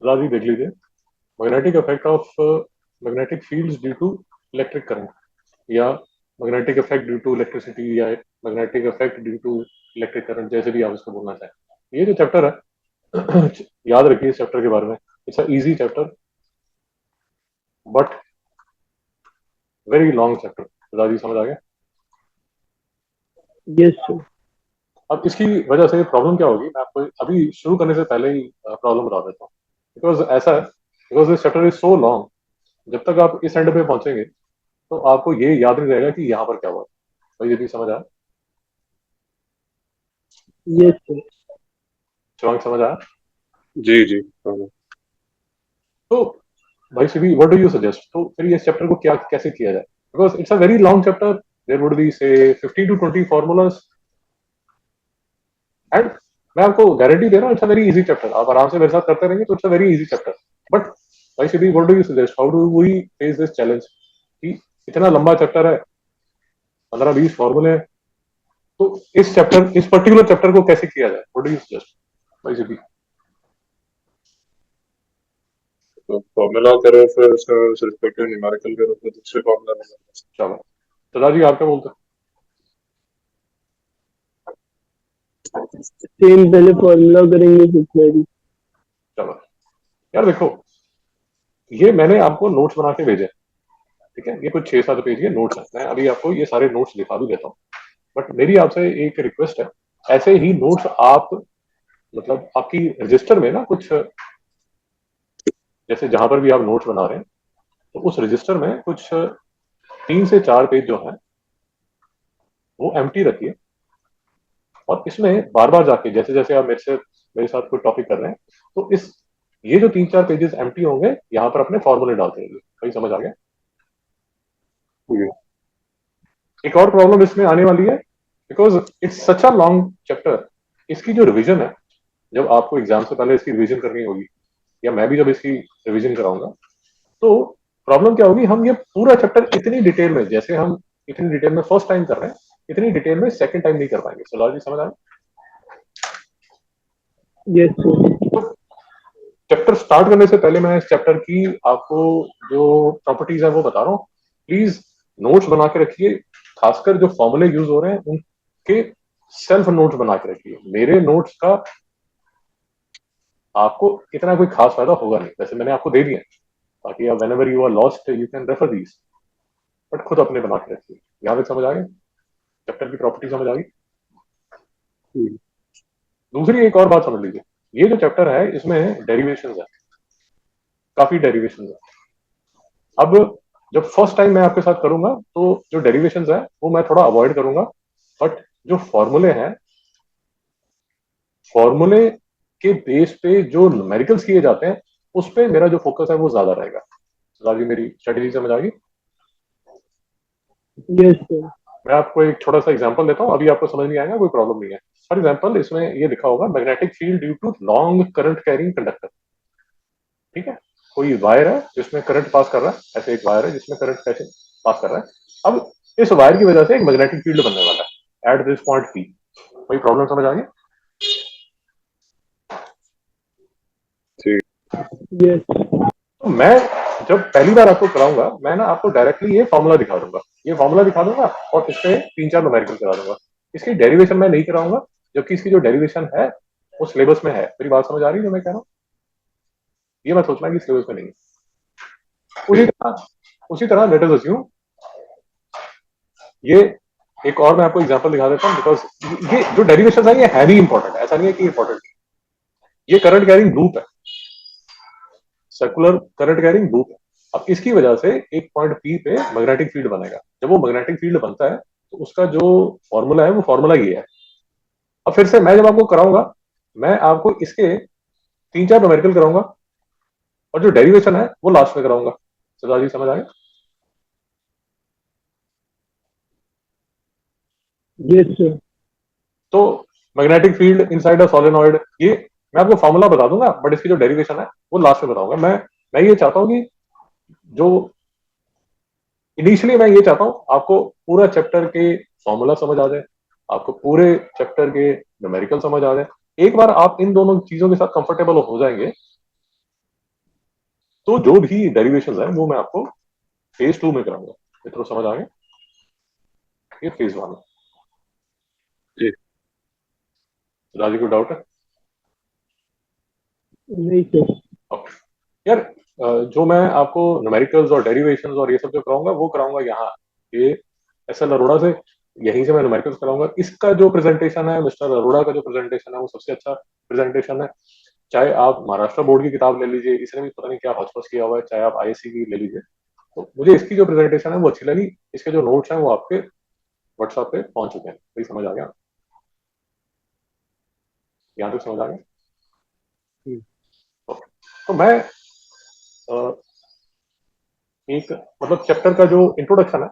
राजी देख लीजिए। Magnetic effect of magnetic fields due to electric current, या magnetic effect due to electricity, या magnetic effect due to electric current, जैसे भी आप इसको बोलना चाहें। ये जो चैप्टर है याद रखिए इस चैप्टर के बारे में। It's a easy chapter but very long chapter. राजी समझ आ गया? Yes sir. अब इसकी वजह से प्रॉब्लम क्या होगी, मैं आपको अभी शुरू करने से पहले ही प्रॉब्लम बता देता हूँ। बिकॉज ऐसा है, because this chapter is so long, जब तक आप इस एंड पे पहुंचेंगे तो आपको ये याद नहीं रहेगा कि यहाँ पर क्या हुआ। भाई ये भी समझ आया? Yes sir. शिवांग समझ आया? जी जी हाँ। तो भाई CV, what do you suggest? तो फिर इस चैप्टर को क्या कैसे किया जाए? Because it's a very long chapter, there would be say 15 to 20 formulas, and मैं आपको गारंटी दे रहा हूँ it's a very easy chapter. आप आराम से मेरे साथ करते रहेंगे तो it's a very easy chapter. But भाई CV, what do you suggest? How do we face this challenge कि इतना लंबा चैप्टर है, 15-20 फॉर्मूले हैं, तो इस चैप्टर, इस पर्टिकुलर चैप्टर को कैसे किया जाए? व्हाट डू यू सजेस्ट भाई सिभी? तो फॉर्मूला करो, फिर उसका रिस्पेक्टिव न्यूमेरिकल करो, फिर दूसरे फॉर्मूला में चलो, सदा जी आप क्या बोलते सेम पहले फॉर्मूला करेंगे फिर क्वेरी। हैं? चलो यार देखो, ये मैंने आपको नोट्स बना के भेजे, ठीक है? ये कुछ 6-7 पेज के नोट्स हैं, मैं अभी आपको ये सारे नोट्स दिखा भी देता हूँ। बट मेरी आपसे एक रिक्वेस्ट है, ऐसे ही नोट्स आप, मतलब आपकी रजिस्टर में ना कुछ, जैसे जहां पर भी आप नोट्स बना रहे हैं तो उस रजिस्टर में कुछ 3 से 4 पेज जो है वो एम्प्टी रखिए, और इसमें बार बार जाके, जैसे जैसे आप मेरे साथ कोई टॉपिक कर रहे हैं, तो इस ये जो 3-4 पेजेस एम्प्टी होंगे, यहाँ पर अपने फॉर्मूले डालते रहिए। कहीं समझ आ गया? जी। एक और प्रॉब्लम इसमें आने वाली है, because it's such a long chapter. इसकी जो रिवीजन है, जब आपको एग्जाम से पहले इसकी रिवीजन करनी होगी, या मैं भी जब इसकी रिवीजन कराऊंगा, तो प्रॉब्लम क्या होगी, हम ये पूरा चैप्टर इतनी डिटेल में, जैसे हम इतनी डिटेल में फर्स्ट टाइम कर रहे हैं, इतनी डिटेल में सेकंड टाइम नहीं कर पाएंगे। सलाह जी समझ आए? Yes sir. तो चैप्टर स्टार्ट करने से पहले मैं इस चैप्टर की आपको जो प्रॉपर्टीज है वो बता रहा हूँ। प्लीज नोट्स बना के रखिए, खासकर जो फॉर्मूले यूज हो रहे हैं उनके सेल्फ नोट्स बना के रखिए। मेरे नोट्स का आपको इतना कोई खास फायदा होगा नहीं, वैसे मैंने आपको दे दिया, ताकि आप whenever you are lost you can refer these, but खुद अपने बना के रखिए। यहाँ तक समझ आ गया? चैप्टर की प्रॉपर्टी समझ आ गई? हम्म। दूसरी एक और बात समझ लीजिए, ये जो चैप्टर है इसमें डेरिवेशन है, काफी डेरिवेशन है। अब जब फर्स्ट टाइम मैं आपके साथ करूंगा तो जो डेरिवेशन है वो मैं थोड़ा अवॉइड करूंगा, बट जो फॉर्मूले हैं, फॉर्मूले के बेस पे जो न्यूमेरिकल्स किए जाते हैं, उस पे मेरा जो फोकस है वो ज्यादा रहेगा। राजी मेरी स्ट्रेटेजी समझ आ गई? Yes sir. मैं आपको एक छोटा सा एग्जांपल देता हूँ, अभी आपको समझ नहीं आएगा, कोई प्रॉब्लम नहीं है। फॉर एग्जांपल इसमें ये लिखा होगा magnetic field due to long current carrying conductor, ठीक है? कोई वायर है जिसमें करंट पास कर रहा है, ऐसे एक वायर है जिसमें करंट कैसे पास कर रहा है। अब इस वायर की वजह से एक मैग्नेटिक फील्ड बनने वाला है एट दिस पॉइंट पी। कोई प्रॉब्लम समझ आ गई? ठीक। यस। तो मैं जब पहली बार आपको कराऊंगा, मैं ना आपको डायरेक्टली ये फॉर्मूला दिखा दूंगा, ये फॉर्मूला दिखा दूंगा, और इससे 3-4 न्यूमेरिकल करा दूंगा। इसकी डेरिवेशन मैं नहीं कराऊंगा, जबकि इसकी जो डेरिवेशन है वो सिलेबस में है। मेरी बात समझ आ रही है जो मैं कह रहा हूँ? ये मैं सोचना कि सिलेबस में नहीं है। ठीक। उसी तरह लेट अस अस्यूम, ये एक और मैं आपको एग्जांपल दिखा देता हूँ, बिकॉज ये जो डेरिवेशन है ये है भी इंपॉर्टेंट, ऐसा नहीं है कि इंपॉर्टेंट। ये करंट कैरिंग लूप है, सर्कुलर करंट कैरिंग लूप है। अब इसकी वजह से एक पॉइंट पी पे मैग्नेटिक फील्ड बनेगा। जब वो मैग्नेटिक फील्ड बनता है तो उसका जो फॉर्मूला है वो फॉर्मूला ये है। अब फिर से मैं जब आपको कराऊंगा, मैं आपको इसके 3-4 न्यूमेरिकल कराऊंगा, और जो डेरिवेशन है वो लास्ट में कराऊंगा। सरदार जी समझ आए? Yes sir. तो magnetic field inside a solenoid, ये मैं आपको फॉर्मूला बता दूंगा, बट इसकी जो डेरिवेशन है वो लास्ट में बताऊंगा। मैं ये चाहता हूं कि जो इनिशियली मैं ये चाहता हूं आपको पूरा चैप्टर के फॉर्मूला समझ आ जाए, आपको पूरे चैप्टर के न्यूमेरिकल समझ आ जाए। एक बार आप इन दोनों चीजों के साथ कंफर्टेबल हो जाएंगे, तो जो भी डेरिवेशन है वो मैं आपको फेज 2 में कराऊंगा। मित्रों समझ आ गया? ये फेज 1 है। जी। राजी कोई डाउट है? नहीं सर। Okay. यार जो मैं आपको न्यूमेरिकल्स और डेरिवेशंस और ये सब जो कराऊंगा वो कराऊंगा यहाँ, ये एसएल अरोड़ा से। यहीं से मैं न्यूमेरिकल्स कराऊंगा। इसका जो प्रेजेंटेशन है, मिस्टर अरोड़ा का जो प्रेजेंटेशन है, वो सबसे अच्छा प्रेजेंटेशन है। चाहे आप महाराष्ट्र बोर्ड की किताब ले लीजिए, इसने भी पता नहीं क्या हौच किया हुआ है, चाहे आप आईएससी की ले लीजिए, तो मुझे इसकी जो प्रेजेंटेशन है वो अच्छी लगी। इसके जो नोट्स हैं वो आपके व्हाट्सएप पे पहुंच चुके हैं। तो समझ आ गया? यहाँ तक समझ आ गया? तो मैं एक मतलब चैप्टर का जो इंट्रोडक्शन है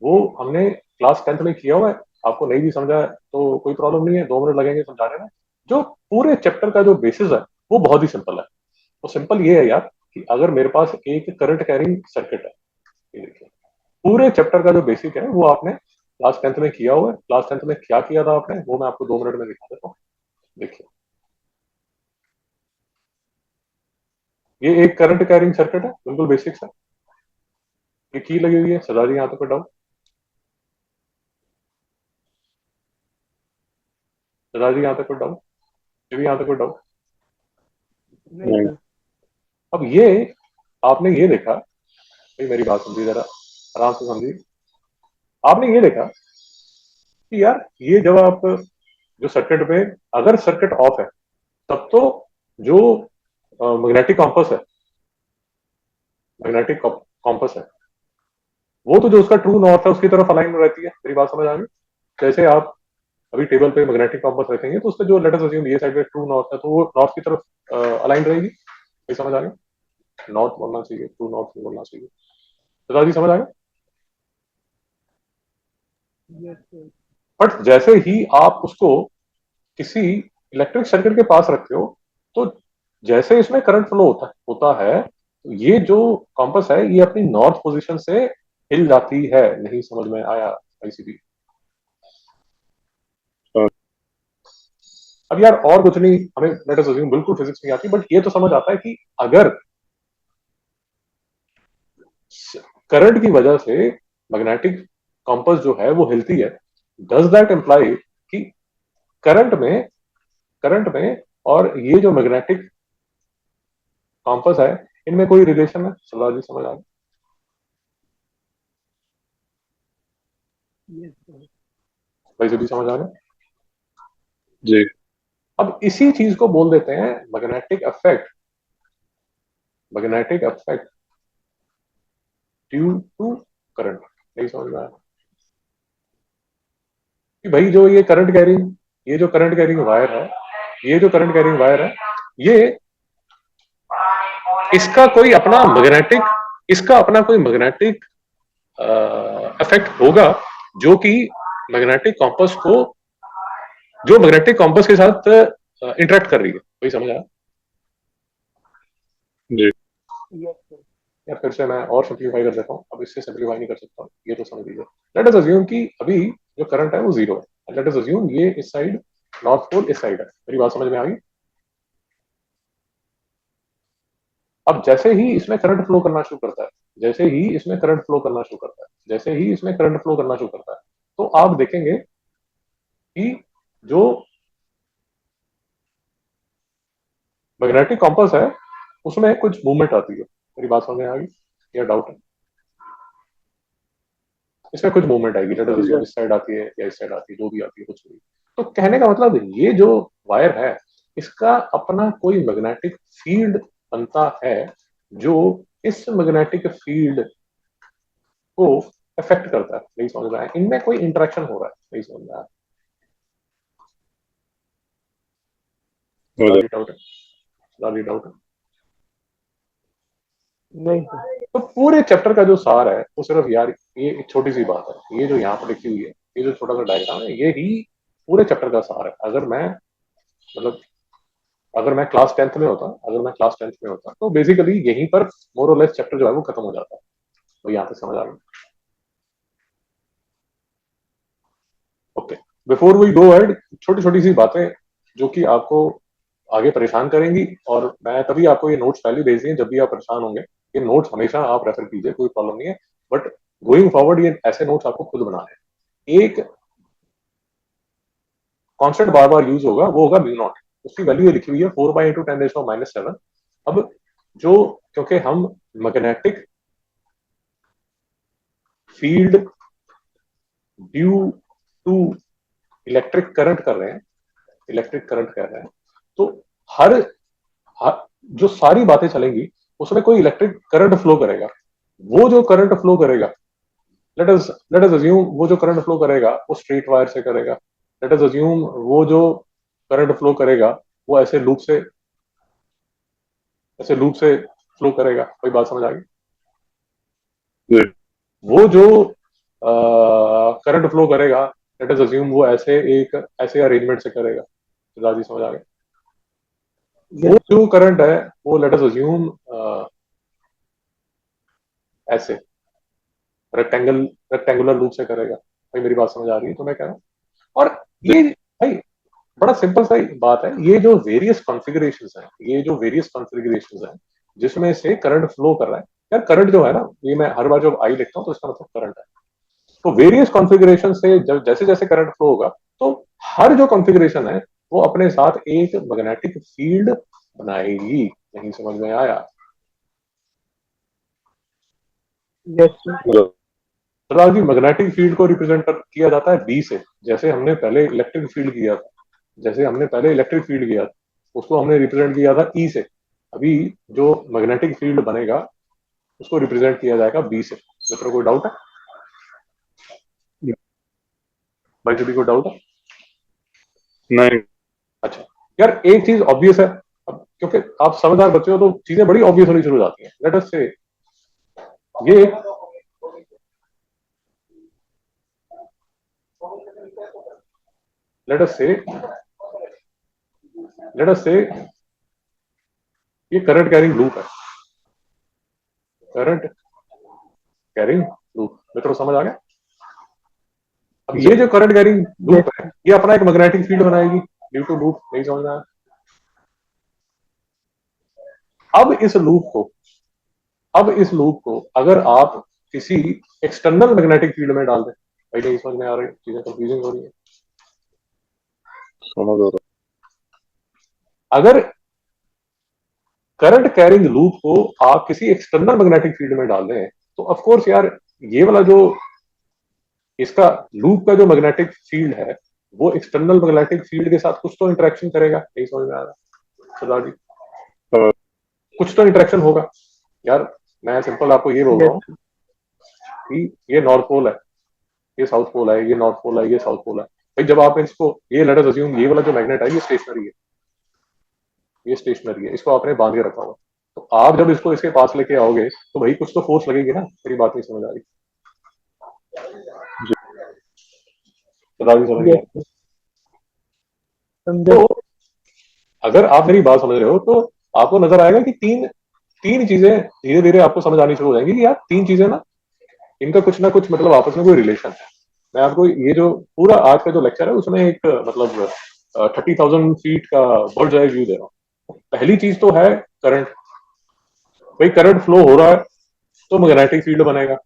वो हमने क्लास 10th में किया हुआ है। आपको नहीं भी समझा है तो कोई प्रॉब्लम नहीं है, 2 मिनट लगेंगे समझाने में। जो पूरे चैप्टर का जो बेसिस है वो बहुत ही सिंपल है। तो सिंपल ये है यार कि अगर मेरे पास एक करंट कैरिंग सर्किट है, ये देखिए, पूरे चैप्टर का जो बेसिक है वो आपने क्लास 10th में किया हुआ है। क्लास 10th में क्या किया था आपने वो मैं आपको 2 मिनट में दिखा देता हूँ। देखिए, ये एक करंट कैरिंग सर्किट है, बिल्कुल बेसिक्स है। ये की लगी हुई है। सजा जी यहाँ तक डाउन? सजा जी यहाँ तक डाउन? ये भी यहाँ तक डाउन? नहीं नहीं। सर। अब ये आपने ये देखा, भाई मेरी बात समझिए जरा, आराम से समझिए। आपने ये देखा कि यार ये जब आप जो सर्किट में, अगर सर्किट ऑफ है तब तो जो मैग्नेटिक कॉम्पस है, मैग्नेटिक कॉम्पस है वो तो जो उसका ट्रू नॉर्थ है उसकी तरफ अलाइन रहती है। मेरी बात समझ आ गई? जैसे आप अभी टेबल पे मैग्नेटिक कॉम्पस रखेंगे तो उसका जो लेट अस अज्यूम ये साइड पे ट्रू नॉर्थ है तो वो नॉर्थ की तरफ अलाइन रहेगी। ये समझ आ गया? नॉर्थ बोलना चाहिए, ट्रू नॉर्थ नहीं बोलना चाहिए। तो दादी समझ आ गया? Yes sir. बट जैसे ही आप उसको किसी इलेक्ट्रिक सर्किट के पास रखते हो तो जैसे इसमें करंट फ्लो होता है तो ये जो कॉम्पस है ये अपनी नॉर्थ पोजीशन से हिल जाती है। नहीं समझ में आया आईसीबी? हाँ। अब यार और कुछ नहीं, हमें लेट अस अज्यूम बिल्कुल फिजिक्स नहीं आती, बट ये तो समझ आता है कि अगर करंट की वजह से मैग्नेटिक कॉम्पस जो है वो हिलती है, डज दैट इम्प्लाई कि करंट में करंट में और ये जो मैग्नेटिक कॉम्पस है इनमें कोई रिलेशन है? सरदार जी समझ आ गया? Yes sir. वैसे भी समझ आ गया? जी। अब इसी चीज को बोल देते हैं magnetic effect. Magnetic effect due to current. नहीं समझ में आया कि भाई जो ये करंट कैरिंग, ये जो करंट कैरिंग वायर है, ये जो करंट कैरिंग वायर है, ये इसका कोई अपना मैग्नेटिक, इसका अपना कोई मैग्नेटिक इफेक्ट होगा जो कि मैग्नेटिक कॉम्पस को, जो मैग्नेटिक कॉम्पस के साथ इंटरेक्ट कर रही है। वही समझ आया? जी। Yes sir. या फिर से मैं और सिंप्लीफाई कर देता हूँ, अब इससे सिंप्लीफाई नहीं कर सकता, ये तो समझ लीजिए। लेट अस अज्यूम कि अभी जो करंट है वो जीरो है। लेट अस अज्यूम ये इस साइड नॉर्थ पोल इस साइड है। मेरी बात समझ में आ गई? अब जैसे ही इसमें करंट फ्लो करना शुरू करता है, जैसे ही इसमें करंट फ्लो करना शुरू करता है, जैसे ही इसमें करंट फ्लो करना शुरू करता है, तो आप देखेंगे कि जो मैग्नेटिक कॉम्पस है उसमें कुछ मूवमेंट आती है। मेरी बात समझ में आ गई या डाउट है? इसमें कुछ मूवमेंट आएगी। लेट अस अज्यूम इस साइड आती है या इस साइड आती है, जो भी आती है कुछ भी। तो कहने का मतलब ये जो वायर है इसका अपना कोई मैग्नेटिक फील्ड बनता है जो इस मैग्नेटिक फील्ड को अफेक्ट करता है। नहीं समझ में आया? इनमें कोई इंटरेक्शन हो रहा है। नहीं समझ में आया? हो लाली जाए। डाउट है? लाली डाउट है? नहीं सर। तो पूरे चैप्टर का जो सार है वो सिर्फ यार ये एक छोटी सी बात है, ये जो यहाँ पर लिखी हुई है, ये जो छोटा सा डायग्राम है, ये ही पूरे चैप्टर का सार है। अगर मैं मतलब अगर मैं क्लास 10th में होता, अगर मैं क्लास 10th में होता तो बेसिकली यहीं पर मोर और लेस चैप्टर जो है वो खत्म हो जाता है। तो यहाँ तक समझ आ गया? Okay, before we go ahead, छोटी छोटी सी बातें जो कि आपको आगे परेशान करेंगी। और मैं तभी आपको ये नोट्स पहले भेज दिए जब भी आप परेशान होंगे। ये नोट्स हमेशा आप रेफर कीजिए, कोई प्रॉब्लम नहीं है। बट गोइंग फॉरवर्ड ये ऐसे नोट्स आपको खुद बनाने हैं। एक कांस्टेंट बार बार यूज होगा, वो होगा म्यू नॉट। उसकी वैल्यू लिखी हुई है 4 × 10⁻⁻⁷। अब जो, क्योंकि हम magnetic field due to electric current कर रहे हैं, इलेक्ट्रिक करंट कर रहे हैं, तो हर, हर जो सारी बातें चलेंगी उसमें कोई इलेक्ट्रिक करंट फ्लो करेगा। वो जो करंट फ्लो करेगा, लेट अस अज्यूम वो जो करंट फ्लो करेगा वो स्ट्रेट वायर से करेगा। लेट अस अज्यूम वो जो करंट फ्लो करेगा वो ऐसे लूप से फ्लो करेगा। कोई बात समझ आ गई? जी। वो जो करंट फ्लो करेगा, लेट अस अज्यूम वो ऐसे अरेंजमेंट से करेगा। राजी समझ आ गया? वो जो करंट है वो लेट अस अज्यूम ऐसे रेक्टेंगल रेक्टेंगुलर लूप से करेगा। भाई मेरी बात समझ आ रही है? तो मैं कह रहा हूँ, और ये भाई बड़ा सिंपल सा ही बात है। ये जो वेरियस कॉन्फ़िगरेशंस हैं, ये जो वेरियस कॉन्फ़िगरेशंस हैं जिसमें से करंट फ्लो कर रहा है, यार करंट जो है ना, ये मैं हर बार जब आई लिखता हूँ तो इसका मतलब करंट है। तो वेरियस कॉन्फ़िगरेशन से जब जैसे जैसे करंट फ्लो होगा, तो हर जो कॉन्फ़िगरेशन है वो अपने साथ एक मैग्नेटिक फील्ड बनाएगी। नहीं समझ में आया? Yes sir. Sardar ji, magnetic field को रिप्रेजेंट किया जाता है बी से। जैसे हमने पहले इलेक्ट्रिक फील्ड किया था, जैसे हमने पहले इलेक्ट्रिक फील्ड किया था, उसको हमने रिप्रेजेंट किया था ई से। अभी जो मैग्नेटिक फील्ड बनेगा उसको रिप्रेजेंट किया जाएगा बी से। मित्रों कोई डाउट है? भाई सभी को डाउट है? नहीं। अच्छा यार, एक चीज ऑब्वियस है। अब क्योंकि आप समझदार बच्चे हो तो चीजें बड़ी ऑब्वियस होनी शुरू हो जाती हैं। लेट अस से ये लेट अस से लेट अस से ये करंट कैरिंग लूप है। करंट कैरिंग लूप, मित्रों समझ आ गया? अब ये जो करंट कैरिंग लूप है ये अपना एक मैग्नेटिक फील्ड बनाएगी ड्यू टू लूप। नहीं समझ में आया? अब इस लूप को अगर आप किसी एक्सटर्नल मैग्नेटिक फील्ड में डाल दें, भाई नहीं समझ में आ रही? चीजें कंफ्यूजिंग हो रही है। समझ आ रहा अगर करंट कैरिंग लूप को आप किसी एक्सटर्नल मैग्नेटिक फील्ड में डाल दें, तो ऑफ कोर्स यार ये वाला जो इसका लूप का जो मैग्नेटिक फील्ड है वो एक्सटर्नल मैग्नेटिक फील्ड के साथ कुछ तो इंटरेक्शन करेगा। नहीं समझ में आ रहा सरदार जी? हाँ। कुछ तो इंटरेक्शन होगा यार। मैं सिंपल आपको ये बोल रहा हूँ कि ये नॉर्थ पोल है, ये साउथ पोल है, ये नॉर्थ पोल है, ये साउथ पोल है। भाई जब आप इसको, ये लेट अस अज्यूम ये वाला जो मैग्नेट है ये स्टेशनरी है, ये स्टेशनरी है, इसको आपने बांध के रखा हुआ। तो आप जब इसको इसके पास लेके आओगे तो भाई कुछ तो फोर्स लगेगी ना। मेरी बात नहीं समझ आ रही? सरदार जी समझ गए? यस तो समझे। अगर आप मेरी बात समझ रहे हो तो आपको नजर आएगा कि तीन तीन चीजें धीरे धीरे आपको समझ आनी शुरू हो जाएंगी कि यार तीन चीजें ना, इनका कुछ ना कुछ मतलब आपस में कोई रिलेशन है। मैं आपको ये जो पूरा आज का जो लेक्चर है उसमें एक मतलब 30,000 फीट का बर्ड्स आई व्यू दे रहा हूँ। पहली चीज तो है करंट। भाई करंट फ्लो हो रहा है तो मैग्नेटिक फील्ड बनेगा।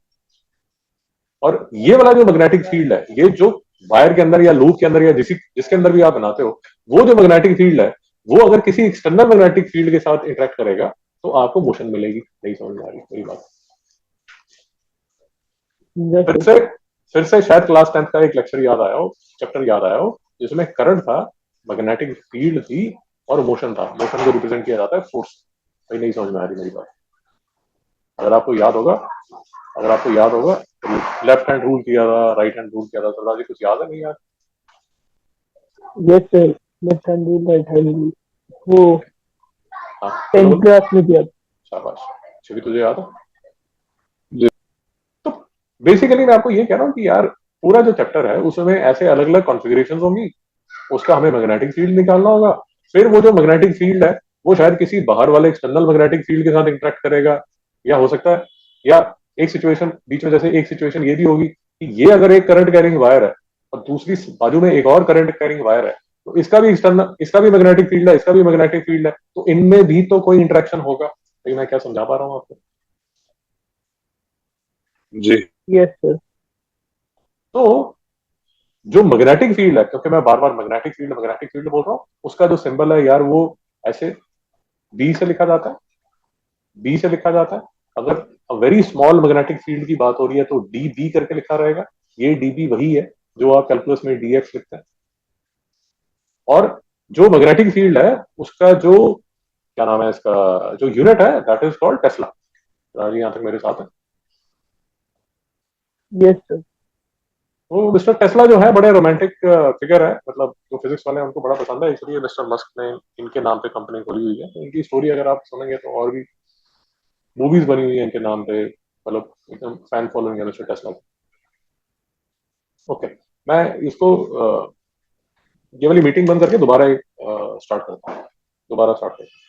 और ये वाला जो मैग्नेटिक फील्ड है, ये जो वायर के अंदर या लूप के अंदर या जिसके अंदर भी आप बनाते हो, वो जो मैग्नेटिक फील्ड है वो अगर किसी एक्सटर्नल मैग्नेटिक फील्ड के साथ इंटरेक्ट करेगा तो आपको मोशन मिलेगी। नहीं समझ में आ रही मेरी बात? फिर यस से फिर से शायद क्लास 10th का एक लेक्चर याद आया हो, चैप्टर याद आया हो, जिसमें करंट था, मैग्नेटिक फील्ड थी और मोशन था। मोशन को रिप्रेजेंट किया जाता है फोर्स। भाई नहीं समझ में आ रही मेरी बात? अगर आपको याद होगा, अगर आपको याद होगा, लेफ्ट हैंड रूल किया था, राइट हैंड रूल किया था। सरदार जी कुछ याद है? नहीं याद? Yes sir. Left hand rule right hand rule वो हाँ 10th क्लास में किया। शाबाश, भी तुझे याद है? जी। तो बेसिकली मैं आपको ये कह रहा हूँ कि यार पूरा जो चैप्टर है उसमें ऐसे अलग अलग कॉन्फ़िगरेशन होंगी, उसका हमें मैग्नेटिक फील्ड निकालना होगा। फिर वो जो मैग्नेटिक फील्ड है वो शायद किसी बाहर वाले एक्सटर्नल मैग्नेटिक फील्ड के साथ इंटरेक्ट करेगा, या हो सकता है, या एक सिचुएशन बीच में, जैसे एक सिचुएशन ये भी होगी कि ये अगर एक करंट कैरिंग वायर है और दूसरी बाजू में एक और करंट कैरिंग वायर है, तो इसका भी एक्सटर्नल, इसका भी मैग्नेटिक फील्ड है, इसका भी मैग्नेटिक फील्ड है, तो इनमें भी तो कोई इंटरेक्शन होगा। तो मैं क्या समझा पा रहा हूँ आपको? जी। Yes, sir. तो जो मैग्नेटिक फील्ड है, क्योंकि मैं बार बार मैग्नेटिक फील्ड बोल रहा हूँ, उसका जो सिंबल है यार वो ऐसे बी से लिखा जाता है, बी से लिखा जाता है। अगर वेरी स्मॉल मैग्नेटिक फील्ड की बात हो रही है तो डी बी करके लिखा रहेगा। ये डी बी वही है जो आप कैलकुलस में डी एक्स लिखते हैं। और जो मैग्नेटिक फील्ड है उसका जो क्या नाम है, इसका जो यूनिट है दैट इज कॉल्ड टेस्ला। यहां तक मेरे साथ है। Yes, sir. वो मिस्टर टेस्ला जो है बड़े रोमांटिक फिगर है, मतलब जो फिजिक्स वाले हैं उनको बड़ा पसंद है, इसलिए मिस्टर मस्क ने इनके नाम पे कंपनी खोली हुई है। तो इनकी स्टोरी अगर आप सुनेंगे तो और भी मूवीज बनी हुई है इनके नाम पे, मतलब एकदम फैन फॉलोइंग है मिस्टर टेस्ला। ओके, मैं इसको ये वाली मीटिंग बंद करके दोबारा स्टार्ट करता हूँ, दोबारा स्टार्ट करता हूँ।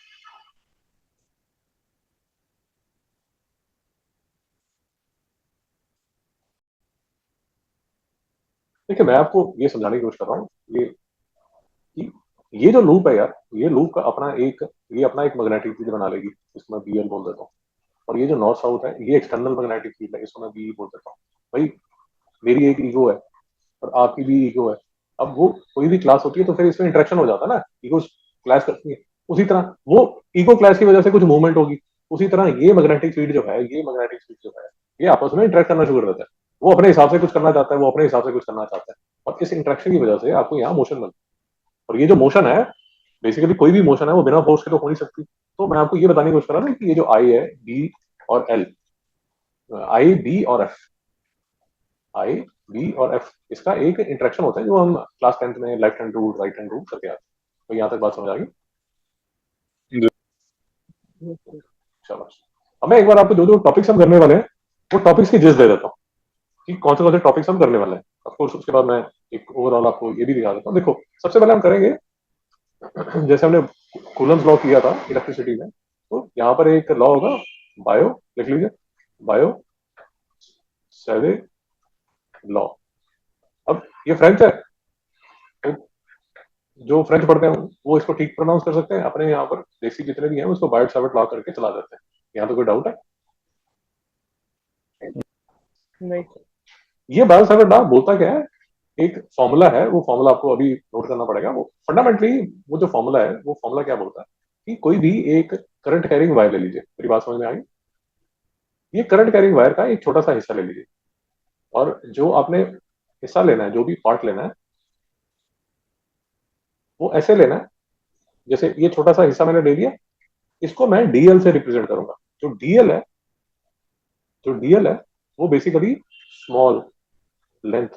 देखिए मैं आपको ये समझाने की कोशिश कर रहा हूँ ये कि ये जो लूप है यार, ये लूप का अपना एक, ये अपना एक मैग्नेटिक फील्ड बना लेगी, इसको मैं बी एल बोल देता हूँ। और ये जो नॉर्थ साउथ है ये एक्सटर्नल मैग्नेटिक फील्ड है, इसको मैं बी बोल देता हूँ। भाई मेरी एक ईगो है और आपकी भी ईगो है। अब वो कोई भी क्लास होती है तो फिर इसमें इंटरेक्शन हो जाता है ना, ईगो क्लैश करती है। उसी तरह वो ईगो क्लैश की वजह से कुछ मूवमेंट होगी। उसी तरह ये मैग्नेटिक फील्ड जो है, ये मैग्नेटिक फील्ड जो है, ये आपस में इंटरेक्ट करना शुरू कर देता है। वो अपने हिसाब से कुछ करना चाहता है, वो अपने हिसाब से कुछ करना चाहता है, और इस इंटरेक्शन की वजह से आपको यहाँ मोशन बनती है। और ये जो मोशन है, बेसिकली कोई भी मोशन है वो बिना फोर्स के तो हो नहीं सकती। तो मैं आपको ये बताने की कोशिश कर रहा हूँ कि ये जो आई है, बी और एल, आई बी और एफ, आई बी और एफ, इसका एक इंटरेक्शन होता है जो हम क्लास 10th में left hand rule right hand rule करके आते हैं। तो यहाँ तक बात समझ आ गई? जी। Yes, sir. चलो, अब मैं एक बार आपको जो जो टॉपिक्स हम करने वाले हैं वो टॉपिक्स की जिस्ट दे देता हूँ कि कौन से टॉपिक्स हम करने वाले हैं। ऑफकोर्स उसके बाद मैं एक ओवरऑल आपको ये भी दिखा देता हूँ। देखो सबसे पहले हम करेंगे, जैसे हमने कूलम्स लॉ किया था इलेक्ट्रिसिटी में, तो यहाँ पर एक लॉ होगा बायो, लिख लीजिए, बायो सेवे लॉ। अब ये फ्रेंच है, तो जो फ्रेंच पढ़ते हैं वो इसको ठीक प्रोनाउंस कर सकते हैं। अपने यहाँ पर देसी जितने भी हैं उसको बायोट सावर्ट लॉ करके चला देते हैं। यहाँ तो कोई डाउट है? Nice, sir. ये बायोट सावर्ट लॉ बोलता क्या है? एक फॉर्मूला है, वो फॉर्मूला आपको अभी नोट करना पड़ेगा। वो फंडामेंटली वो जो फॉर्मूला है, वो फॉर्मूला क्या बोलता है कि कोई भी एक करंट कैरिंग वायर ले लीजिए। मेरी बात समझ में आ गई? ये करंट कैरिंग वायर का एक छोटा सा हिस्सा ले लीजिए, और जो आपने हिस्सा लेना है, जो भी पार्ट लेना है, वो ऐसे लेना है जैसे ये छोटा सा हिस्सा मैंने ले लिया, इसको मैं डीएल से रिप्रेजेंट करूंगा। जो डीएल है, जो डीएल है वो basically small length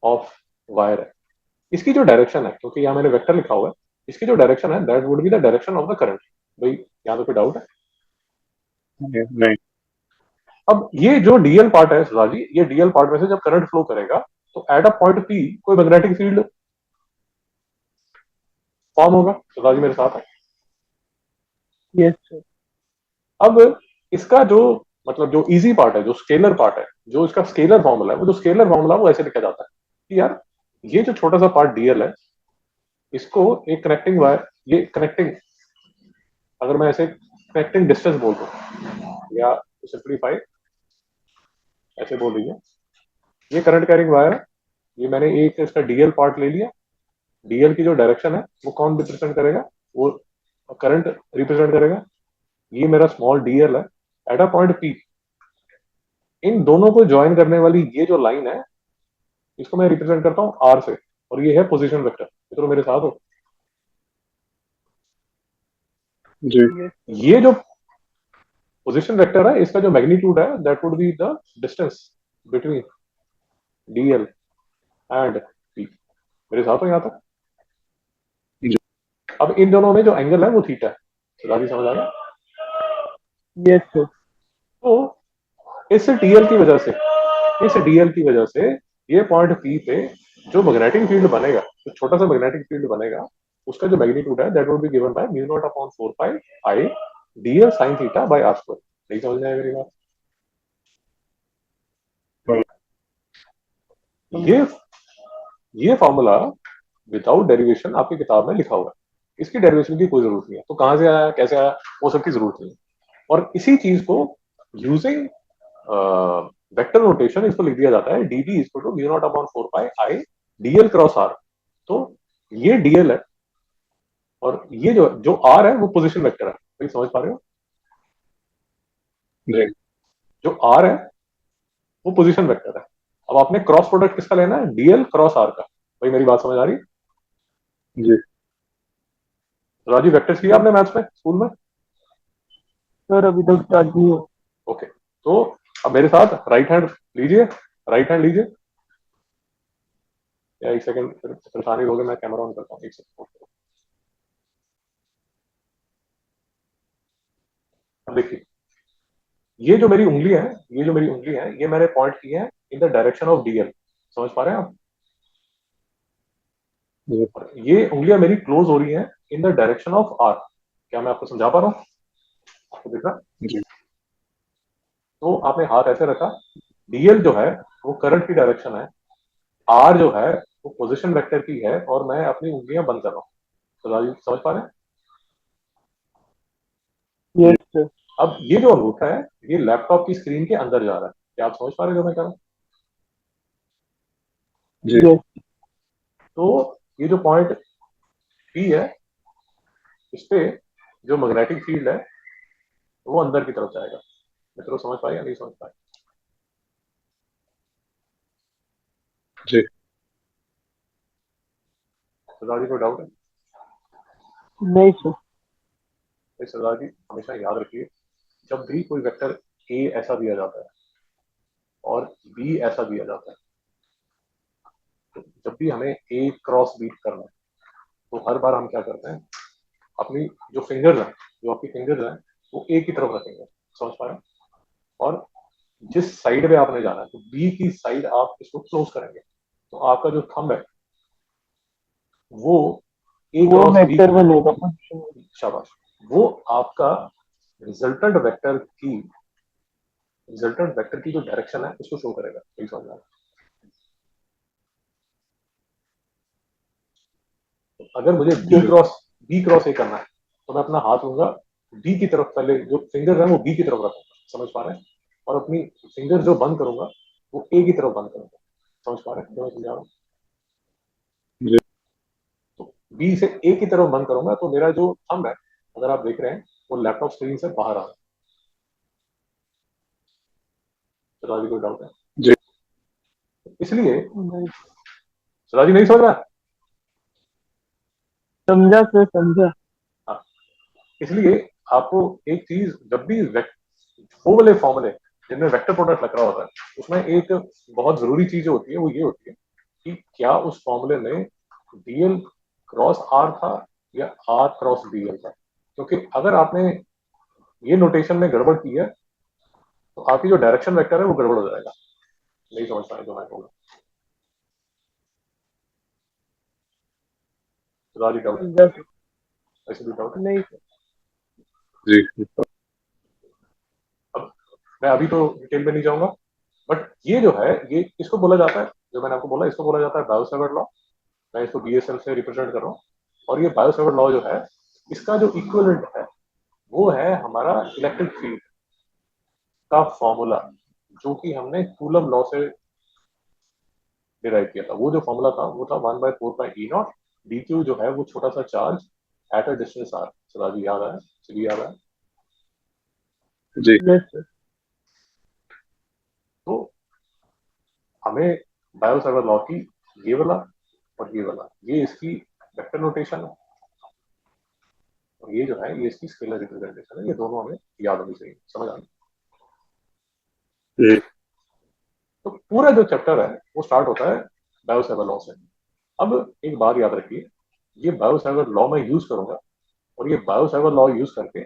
of wire है। इसकी जो डायरेक्शन है, क्योंकि यहाँ मैंने वेक्टर लिखा हुआ है, इसकी जो डायरेक्शन है that would be the direction of the current. भाई यहाँ पे कोई डाउट है? नहीं। अब ये जो डीएल पार्ट है सुधा जी, ये डीएल पार्ट में से जब करंट फ्लो करेगा तो एट अ पॉइंट पी कोई मैग्नेटिक फील्ड फॉर्म होगा। सुधा जी मेरे साथ है? Yes, sir. अब इसका जो मतलब जो इजी पार्ट है, जो स्केलर पार्ट है, जो इसका स्केलर फॉर्मूला है, वो जो स्केलर फॉर्मूला वो ऐसे लिखा जाता है कि यार ये जो छोटा सा पार्ट डीएल है, इसको एक कनेक्टिंग वायर, ये कनेक्टिंग, अगर मैं ऐसे कनेक्टिंग डिस्टेंस बोल दूं या सिंप्लीफाई ऐसे बोल दीजिए, ये करंट कैरिंग वायर है, ये मैंने एक इसका डीएल पार्ट ले लिया। डीएल की जो डायरेक्शन है वो कौन रिप्रेजेंट करेगा? वो करंट रिप्रेजेंट करेगा। ये मेरा स्मॉल डीएल है एट अ पॉइंट पी। इन दोनों को ज्वाइन करने वाली ये जो लाइन है, इसको मैं रिप्रेजेंट करता हूँ आर से, और ये है पोजीशन वेक्टर। तो मेरे साथ हो? जी। Yes, sir. ये जो पोजीशन वेक्टर है इसका जो मैग्नीट्यूड है that would be the distance between DL and P. मेरे साथ हो यहाँ तक? जी। अब इन दोनों में जो एंगल है वो थीटा है। राजी समझ आ गया? Yes, sir. तो इस डीएल की वजह से, इस डीएल की वजह से ये पॉइंट पी पे जो मैग्नेटिक फील्ड बनेगा, जो छोटा सा मैग्नेटिक फील्ड बनेगा, उसका जो मैग्नीट्यूड है that would be given by mu naught upon 4 pi I d l sine theta by r square. नहीं समझ में आया मेरी बात? हाँ। ये ये फॉर्मूला विदाउट डेरिवेशन आपकी किताब में लिखा हुआ है, इसकी डेरिवेशन की कोई जरूरत नहीं है। तो कहां से आया, कैसे आया, वो सब की जरूरत नहीं है। और इसी चीज को यूजिंग वेक्टर नोटेशन इसको लिख दिया जाता है, dv equal to mu naught upon 4 pi I dl cross r। तो ये dl है और ये जो जो r है वो पोजीशन वेक्टर है। भाई समझ पा रहे हो, जी जो r है वो पोजीशन वेक्टर है। अब आपने क्रॉस प्रोडक्ट किसका लेना है, dl क्रॉस r का। भाई मेरी बात समझ आ रही है? जी राजीव, वेक्टर्स किया आपने मैथ्स में स्कूल में? सर अभी तक स्टार्ट नहीं हो। ओके, तो अब मेरे साथ राइट हैंड लीजिए, राइट हैंड लीजिए। या एक सेकंड परेशानी होगी, मैं कैमरा ऑन करता हूँ, एक सेकंड। अब देखिए, ये जो मेरी उंगली है, ये जो मेरी उंगली है, ये मैंने पॉइंट की है इन द डायरेक्शन ऑफ डीएल। समझ पा रहे हैं आप? जी और ये उंगलियां मेरी क्लोज हो रही हैं in the direction of r. क्या मैं आपको समझा पा रहा हूँ? आपको दिख रहा? जी तो आपने हाथ ऐसे रखा, डीएल जो है वो करंट की डायरेक्शन है, आर जो है वो पोजीशन वेक्टर की है, और मैं अपनी उंगलियां बंद कर रहा हूँ। तो राजीव समझ पा रहे हैं? जी यस सर। अब ये जो अंगूठा है ये लैपटॉप की स्क्रीन के अंदर जा रहा है। क्या आप समझ पा रहे हो जो मैं कह रहा हूँ? जी यस। तो ये जो पॉइंट पी है, इस पे जो मैग्नेटिक फील्ड है वो अंदर की तरफ जाएगा। मित्रों समझ पाए या नहीं समझ पाए? जी सरदार जी को डाउट है? नहीं सर। तो सरदार जी हमेशा याद रखिए, जब भी कोई वेक्टर ए ऐसा दिया जाता है और बी ऐसा दिया जाता है, तो जब भी हमें ए क्रॉस बी करना है, तो हर बार हम क्या करते हैं, अपनी जो फिंगर्स हैं, जो आपकी फिंगर्स हैं, वो ए की तरफ रखेंगे। समझ पा रहे हैं? और जिस साइड पे आपने जाना है, तो बी की साइड आप इसको क्लोज करेंगे, तो आपका जो थंब है वो ए वो क्रॉस बी, वेक्टर बनेगा पोजीशन। शाबाश, वो आपका रिजल्टेंट वेक्टर की जो डायरेक्शन है उसको शो करेगा। यही समझना है। तो अगर मुझे यस। बी क्रॉस ए करना है, तो मैं अपना हाथ लूंगा, बी की तरफ, पहले जो फिंगर है वो बी की तरफ रखूंगा। समझ पा रहे हैं? और अपनी फिंगर जो बंद करूंगा वो ए की तरफ बंद करूंगा। समझ पा रहे हैं जो मैं समझा रहा हूँ? जी तो बी से ए की तरफ बंद करूंगा तो मेरा जो थंब है, अगर आप देख रहे हैं, वो लैपटॉप स्क्रीन से बाहर आ रहा है। राजी कोई डाउट है? जी इसलिए नहीं, राजी नहीं समझ रहा है? समझा सर समझा। हाँ, इसलिए आपको एक चीज, जब भी वो वाले फॉर्मूले जिनमें वेक्टर प्रोडक्ट लग रहा होता है, उसमें एक बहुत जरूरी चीज होती है, वो ये होती है कि क्या उस फॉर्मूले में डीएल क्रॉस आर था या आर क्रॉस डीएल था। क्योंकि अगर आपने ये नोटेशन में गड़बड़ की है, तो आपकी जो डायरेक्शन वेक्टर है वो गड़बड़ हो जाएगा। नहीं समझ पाए तो मैं बोला, राजी डाउट है? समझा सर। ऐसे भी डाउट है? नहीं सर। जी अब मैं अभी तो डिटेल में नहीं जाऊंगा, बट ये जो है, ये इसको बोला जाता है, जो मैंने आपको बोला, इसको बोला जाता है बायोसेवर्ट लॉ। मैं इसको बीएसएल से रिप्रेजेंट कर रहा हूँ। और ये बायोसेवर्ट लॉ जो है, इसका जो इक्विवेलेंट है वो है हमारा इलेक्ट्रिक फील्ड का फॉर्मूला, जो कि हमने कूलम लॉ से डिराइव किया था। वो जो फॉर्मूला था वो था 1/4 pi e naught, d q जो है वो छोटा सा charge at a distance r. चला जी याद आया? चलिए याद आया? जी यस सर। तो हमें बायोसेवर्ट लॉ की ये वाला और ये वाला, ये इसकी वेक्टर नोटेशन है, और ये जो है ये इसकी स्केलर रिप्रेजेंटेशन है। ये दोनों हमें याद होनी चाहिए। समझ आ गई? जी तो पूरा जो चैप्टर है वो स्टार्ट होता है बायोसेवर्ट लॉ से। अब एक बात याद रखिए, ये बायोसेवर्ट लॉ मैं यूज करूंगा, और ये बायोसेवर्ट लॉ यूज करके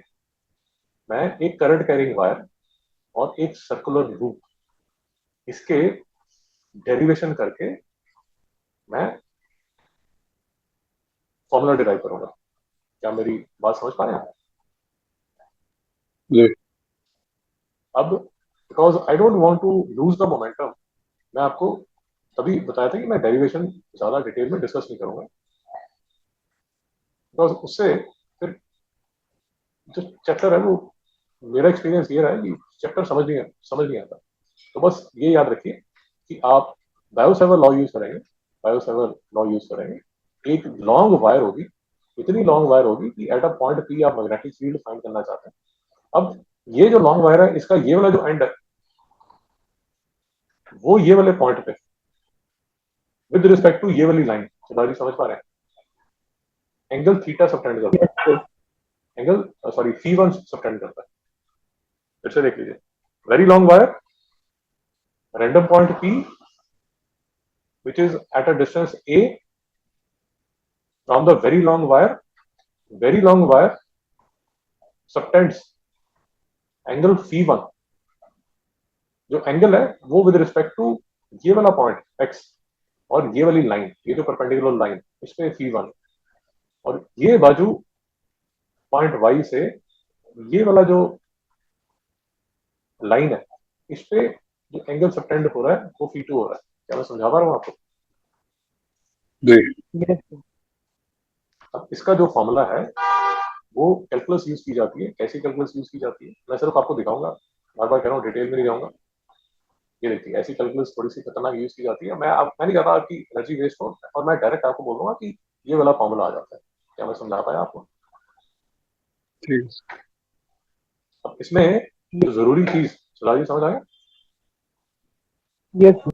मैं एक करंट कैरिंग वायर और एक सर्कुलर लूप, इसके डेरिवेशन करके मैं फॉर्मूला डिराइव करूंगा। क्या मेरी बात समझ पा रहे हैं? जी अब because I don't want to lose the momentum, मैं आपको तभी बताया था कि मैं डेरिवेशन ज्यादा डिटेल में डिस्कस नहीं करूंगा। बिकॉज उससे फिर जो चैप्टर है वो, मेरा एक्सपीरियंस ये रहा है कि चैप्टर समझ नहीं आता। तो बस ये याद रखिए कि आप बायोसेवर लॉ यूज करेंगे, बायोसेवर लॉ यूज करेंगे, एक लॉन्ग वायर होगी, इतनी लॉन्ग वायर होगी कि एट अ पॉइंट पी आप मैग्नेटिक फील्ड फाइंड करना चाहते हैं। अब ये जो लॉन्ग वायर है, इसका ये वाला जो एंड है वो ये वाले पॉइंट पे विद रिस्पेक्ट टू ये वाली लाइन, शिवाजी समझ पा रहे हैं, एंगल थीटा सबटेंड करता yes sir, है, एंगल सॉरी फी वन सबटेंड करता है। फिर से देख लीजिए, very long wire, random point P which is at a distance A from the very long wire subtends angle phi1, जो एंगल है वो विद रिस्पेक्ट टू ये वाला पॉइंट x और ये वाली लाइन, ये जो परपेंडिकुलर लाइन इस पे phi1, और ये बाजू पॉइंट y से ये वाला जो लाइन है इस पे जो एंगल सबटेंड हो रहा है वो phi2 हो रहा है। क्या मैं समझा पा रहा हूँ आपको? जी yes sir, अब इसका जो फॉर्मूला है वो कैलकुलस यूज की जाती है। कैसी कैलकुलस यूज की जाती है मैं सिर्फ आपको दिखाऊंगा, बार बार कह रहा हूँ, डिटेल में नहीं जाऊंगा। ये देखिए, ऐसी कैलकुलस थोड़ी सी खतरनाक यूज की जाती है। मैं नहीं चाहता आपकी एनर्जी वेस्ट हो, और मैं डायरेक्ट आपको बोल दूंगा कि ये वाला फॉर्मूला आ जाता है। क्या मैं समझा पाया आपको? ठीक अब इसमें जो जरूरी चीज, सुधाजी समझ आया? yes sir,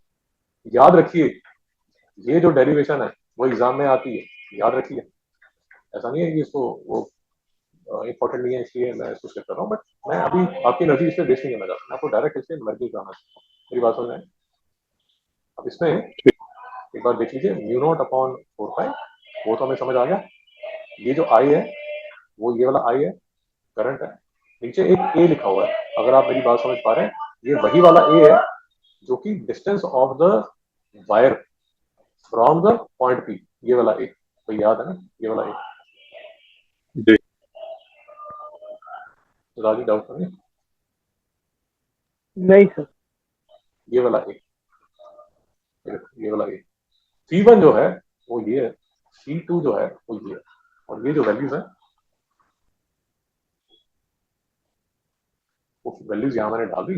याद रखिए, ये जो डेरिवेशन है वो एग्जाम में आती है, याद रखिए। ऐसा नहीं है कि इसको वो इंपॉर्टेंट नहीं है इसलिए मैं इसको स्किप कर रहा हूँ, बट मैं अभी आपकी एनर्जी इस पर वेस्ट नहीं करना चाहता, मैं आपको डायरेक्ट इससे एनर्जी कराना चाहता हूँ। मेरी बात समझ में आई? अब इसमें ठीक एक बार देख लीजिए, म्यू नॉट अपॉन 4 पाई, वो तो हमें समझ आ गया। ये जो आई है वो ये वाला आई है, करंट है। नीचे एक ए लिखा हुआ है, अगर आप मेरी बात समझ पा रहे हैं, ये वही वाला ए है जो कि distance of the wire from the point P, ये वाला ए, तो याद है ना ये वाला ए? जी तो राजी डाउट नहीं? नहीं सर, ये वाला ए, ये वाला ए, C1 जो है वो ये है, C2 जो है वो ये है, और ये जो वैल्यूज है वो वैल्यूज यहां मैंने डाल दी,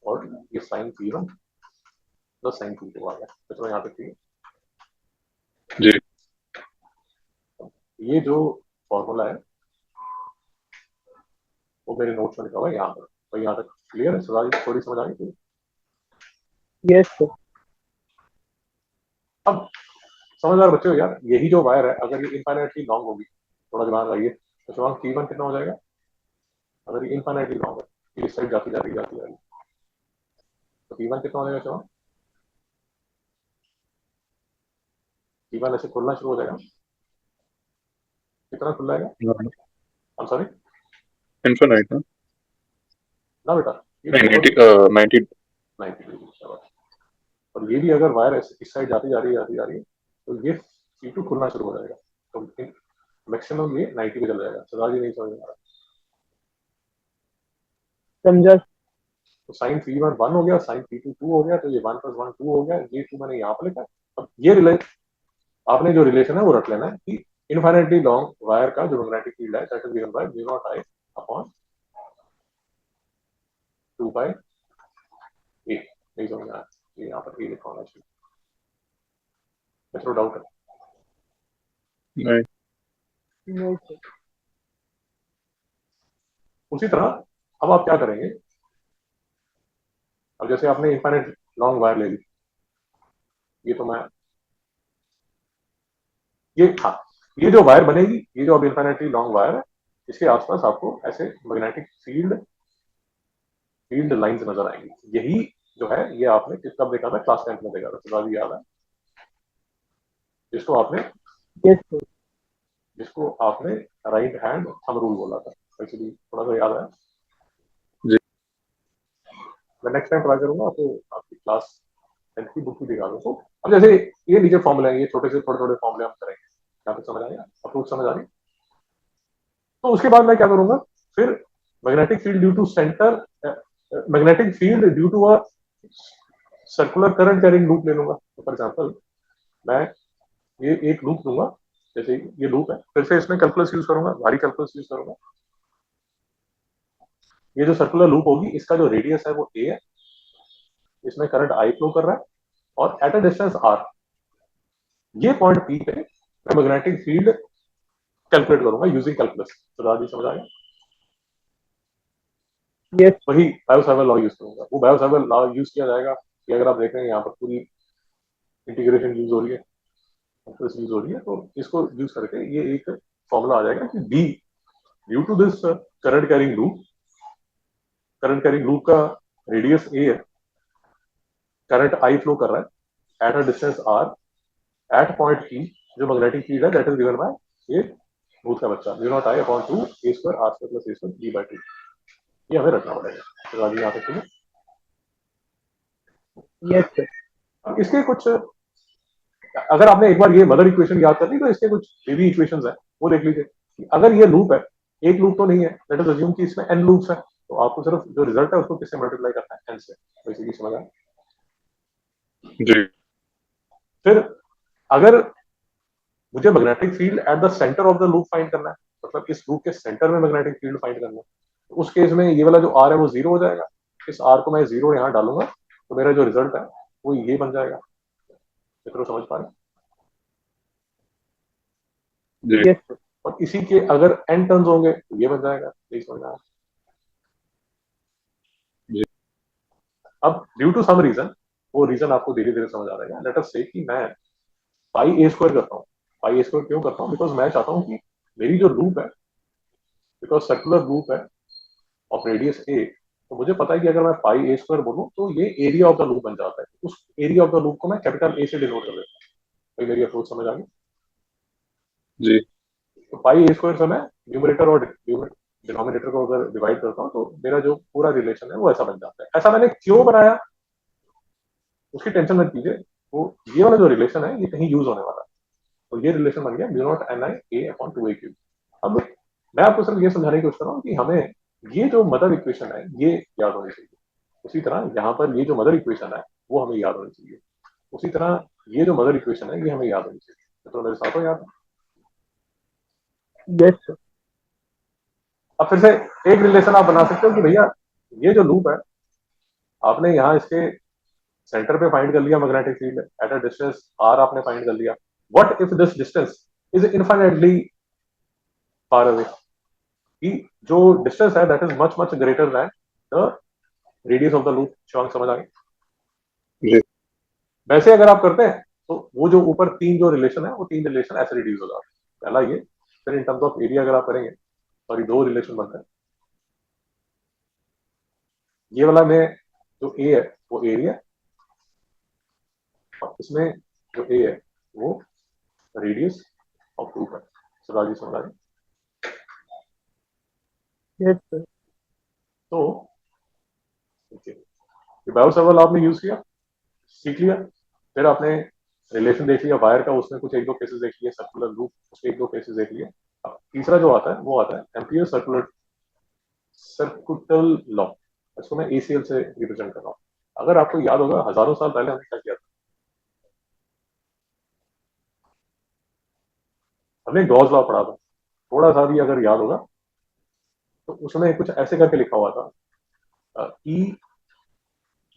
और ये sign C1 plus sign C2 आ गया। तो चलो यहाँ पे थी, जी ये जो फॉर्मूला है वो मेरे नोट्स में लिखा हुआ है यहाँ पर। तो यहाँ तक क्लियर है? सवाल थोड़ी समझ आ गई? yes sir, अब समझदार बच्चे हो यार, यही जो वायर है अगर ये इनफाइनाइटली लॉन्ग होगी, थोड़ा दिमाग लगाइए, तो सवाल T1 कितना हो जाएगा? अगर ये इनफाइनाइटली लॉन्ग है, ये इस साइड जाती जाती जाती जाएगी, तो T1 कितना हो जाएगा सवाल? T1 ऐसे खुलना शुरू हो जाएगा, कितना खुल जाएगा? I'm sorry, इन्फिनाइट ना ना बेटा, ये नहीं बहुत 90 90 डिग्री। और ये भी अगर वायर इस साइड जाती जा रही है तो ये C2 खुलना शुरू हो जाएगा, तो मैक्सिमम ये 90 पे चल जाएगा। सदा जी नहीं समझ में आ रहा? समझा तो साइन C1 1 हो गया, साइन C2 2 हो गया, तो ये 1 + 1 2 हो गया, ये 2 मैंने यहाँ पर लिखा। अब ये आपने जो रिलेशन है वो रख लेना है कि इनफाइनाइटली लॉन्ग वायर का जो मैग्नेटिक फील्ड है that is given by mu naught I upon 2 पाई ए। नहीं समझ में आया? ये यहाँ पर ए लिखा होना चाहिए, थोड़ा डाउट है। नहीं नहीं सर, उसी तरह अब आप क्या करेंगे, अब जैसे आपने इनफाइनाइट लॉन्ग वायर ले ली, ये तो मैं ये हाँ, ये जो वायर बनेगी, ये जो अब इनफाइनाइटली लॉन्ग वायर है, इसके आसपास आपको ऐसे मैग्नेटिक फील्ड लाइंस नजर आएंगी। यही जो है ये आपने कब देखा था? क्लास 10th में देखा था, तो याद है? जिसको आपने yes sir, जिसको आपने राइट हैंड थंब रूल बोला था, एक्चुअली थोड़ा सा याद है। जी मैं नेक्स्ट टाइम ट्राई करूंगा तो आपकी क्लास 10th की बुक भी दिखा दूँ। तो अब जैसे ये नीचे फॉर्मूले हैं, ये छोटे से थोड़े थोड़े फॉर्मूले हम करेंगे, यहाँ पे समझ आ गया? अप्रोच समझ आ रही? तो उसके बाद मैं क्या करूंगा फिर, magnetic field due to centre, magnetic field due to a circular current carrying loop ले लूंगा। तो फॉर एग्जाम्पल मैं ये एक लूप लूंगा जैसे ये लूप है, फिर से इसमें कैलकुलस यूज करूंगा, भारी कैलकुलस यूज करूंगा। ये जो सर्कुलर लूप होगी इसका जो रेडियस है वो ए है, इसमें करंट आई फ्लो कर रहा है और एट अ डिस्टेंस आर, ये पॉइंट पी पे मैं मैग्नेटिक फील्ड कैलकुलेट करूंगा यूजिंग कैलकुलस। तो दादी समझ आ गया? यस वही बायोसावर्ट लॉ यूज करूंगा। वो बायोसावर्ट लॉ यूज किया जाएगा कि अगर आप देख रहे हैं यहाँ पर पूरी इंटीग्रेशन यूज हो रही है, कैलकुलस यूज हो रही है, तो इसको यूज करके ये एक फॉर्मूला आ जाएगा कि d due to this current carrying loop का रेडियस ए है, करंट आई फ्लो कर रहा है at a distance r at point P, जो मैग्नेटिक फील्ड है that is given by a root का बच्चा mu naught I upon 2 a square r square plus a square d by 2। ये हमें रखना पड़ेगा। तो आगे यहाँ तक ठीक है। Yes sir. अब इसके कुछ, अगर आपने एक बार ये मदर इक्वेशन याद कर ली तो इसके कुछ बेबी इक्वेशंस है, वो देख लीजिए। अगर ये लूप है, एक लूप तो नहीं है, लेट अस अज्यूम कि इसमें एन लूप्स है, तो आपको सिर्फ जो रिजल्ट है उसको किससे मल्टीप्लाई करना है, एन से। बेसिकली समझ आया? जी फिर अगर मुझे magnetic field at the centre of the loop find करना है, मतलब इस लूप के सेंटर में मैग्नेटिक फील्ड फाइंड करना है, तो उस केस में ये वाला जो आर है वो जीरो हो जाएगा। इस आर को मैं जीरो यहाँ डालूंगा तो मेरा जो रिजल्ट है वो ये बन जाएगा। मित्रों समझ पा रहे हैं? जी यस सर। और इसी के अगर एन टर्न्स होंगे तो ये बन जाएगा। यही समझ में आया? जी अब ड्यू टू सम रीजन, वो रीजन आपको धीरे धीरे समझ आ जाएगा। लेट अस से कि मैं पाई ए स्क्वायर करता हूँ। पाई ए स्क्वायर क्यों करता हूँ? बिकॉज मैं चाहता हूँ कि मेरी जो लूप है, बिकॉज सर्कुलर लूप है ऑफ रेडियस ए, तो मुझे पता है कि अगर मैं पाई ए स्क्वायर बोलूँ तो ये एरिया ऑफ द लूप बन जाता है। उस एरिया ऑफ द लूप को मैं कैपिटल ए से डिनोट कर देता हूँ। तो मेरी अप्रोच समझ आ गई? जी तो पाई ए स्क्वायर से मैं न्यूमरेटर और डिनोमिनेटर को अगर डिवाइड करता हूँ तो मेरा जो पूरा रिलेशन है वो ऐसा बन जाता है। ऐसा मैंने क्यों बनाया उसकी टेंशन मत कीजिए, वो ये वाला जो रिलेशन है ये कहीं यूज होने वाला है। तो ये रिलेशन बन गया mu not an I A upon 2 A cube. अब मैं आपको सिर्फ ये समझाने की कोशिश कर रहा हूँ कि हमें ये जो मदर इक्वेशन है ये याद होनी चाहिए। उसी तरह यहाँ पर ये जो मदर इक्वेशन है वो हमें याद होनी चाहिए। उसी तरह ये जो मदर इक्वेशन है ये हमें याद होनी चाहिए। तो मेरे साथ हो याद? Yes sir. अब फिर से एक रिलेशन आप बना सकते हो कि भैया ये जो लूप है, आपने यहाँ इसके सेंटर पे फाइंड कर लिया magnetic field at a distance r, आपने फाइंड कर लिया। What if this distance is infinitely far away, कि जो डिस्टेंस है that is much much greater than the radius of the loop. Shivang समझ आ गई? जी वैसे अगर आप करते हैं तो वो जो ऊपर तीन जो रिलेशन है वो तीन रिलेशन ऐसे रिड्यूस हो जाते हैं। पहला ये, फिर इन टर्म्स ऑफ एरिया अगर आप करेंगे, सॉरी दो रिलेशन बनते हैं। ये वाला में जो ए है वो एरिया, और इसमें जो ए है वो रेडियस ऑफ लूप है। सरदार जी समझ आ गए? Yes sir. तो बायोसावर्ट आपने यूज किया, सीख लिया। फिर आपने रिलेशन देख लिया वायर का, उसमें कुछ एक दो केसेस देख लिए, सर्कुलर लूप उसके एक दो केसेस देख लिए। अब तीसरा जो आता है वो आता है एम्पियर सर्कुलर सर्कुटल लॉ। इसको मैं एसीएल से रिप्रेजेंट कर रहा हूँ। अगर आपको याद होगा हजारों साल पहले हमने क्या किया था, हमने गॉस लॉ पढ़ा था। थोड़ा सा भी अगर याद होगा तो उसमें कुछ ऐसे करके लिखा हुआ था, e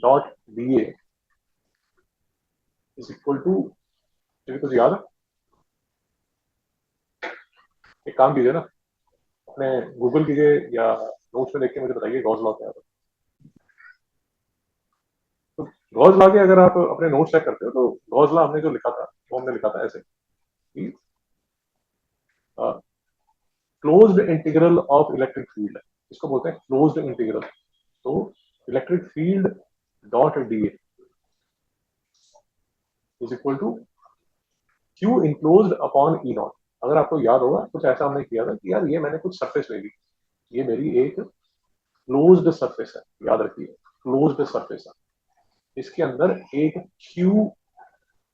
dot b a is equal to, कुछ याद है? एक काम कीजिए ना, अपने गूगल कीजिए या नोट्स में देख के मुझे बताइए गॉस लॉ क्या है। तो गॉस लॉ के अगर आप अपने नोट्स चेक करते हो तो गॉस लॉ हमने जो लिखा था वो हमने लिखा था ऐसे कि closed integral of electric field, इसको बोलते हैं क्लोज्ड इंटीग्रल। तो electric field dot d is equal to q enclosed upon e naught. अगर आपको याद होगा कुछ ऐसा हमने किया था कि यार ये मैंने कुछ सरफेस ले ली, ये मेरी एक क्लोज्ड सरफेस है, याद रखिए क्लोज्ड सरफेस है। इसके अंदर एक क्यू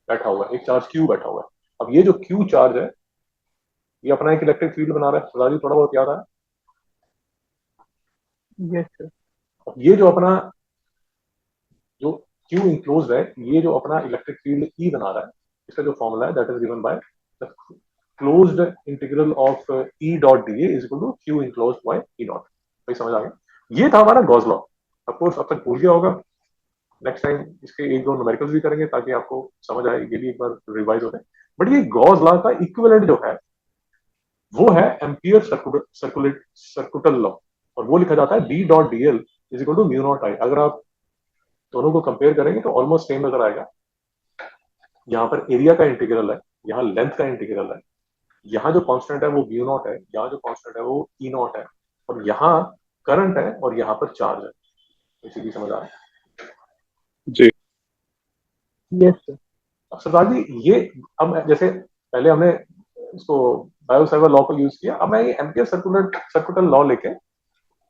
बैठा हुआ है, एक चार्ज क्यू बैठा हुआ है। अब ये जो क्यू चार्ज है ये अपना एक इलेक्ट्रिक फील्ड बना रहा है। सदा थोड़ा बहुत याद है? Yes sir. अब ये जो अपना जो क्यू इंक्लोज है, ये जो अपना इलेक्ट्रिक फील्ड ई बना रहा है, इसका जो फॉर्मूला है that is given by closed integral of e dot d a is equal to q enclosed by e dot. भाई समझ आ गया? ये था हमारा गॉस लॉ। ऑफकोर्स अब तक भूल गया होगा, नेक्स्ट टाइम इसके एक दो न्यूमेरिकल्स भी करेंगे ताकि आपको समझ आए, ये भी एक बार रिवाइज हो जाए। बट ये गॉस लॉ का इक्विवेलेंट जो है वो है एम्पियर सर्कुलर लॉ, और वो लिखा जाता है B dot D L is equal to mu naught I. अगर आप दोनों को कंपेयर करेंगे तो ऑलमोस्ट सेम नजर आएगा। यहाँ पर एरिया का इंटीग्रल है, यहाँ लेंथ का इंटीग्रल है, यहाँ जो कांस्टेंट है वो म्यू नॉट है, यहाँ जो कांस्टेंट है वो ई नॉट है, और यहाँ करंट है और यहाँ पर चार्ज है। इसी समझ आ रहा है? जी यस सर। अब सरदार जी ये, अब जैसे पहले हमने इसको बायो सेवर लॉ को यूज किया, अब मैं ये एम्पियर सर्कुलर लॉ लेके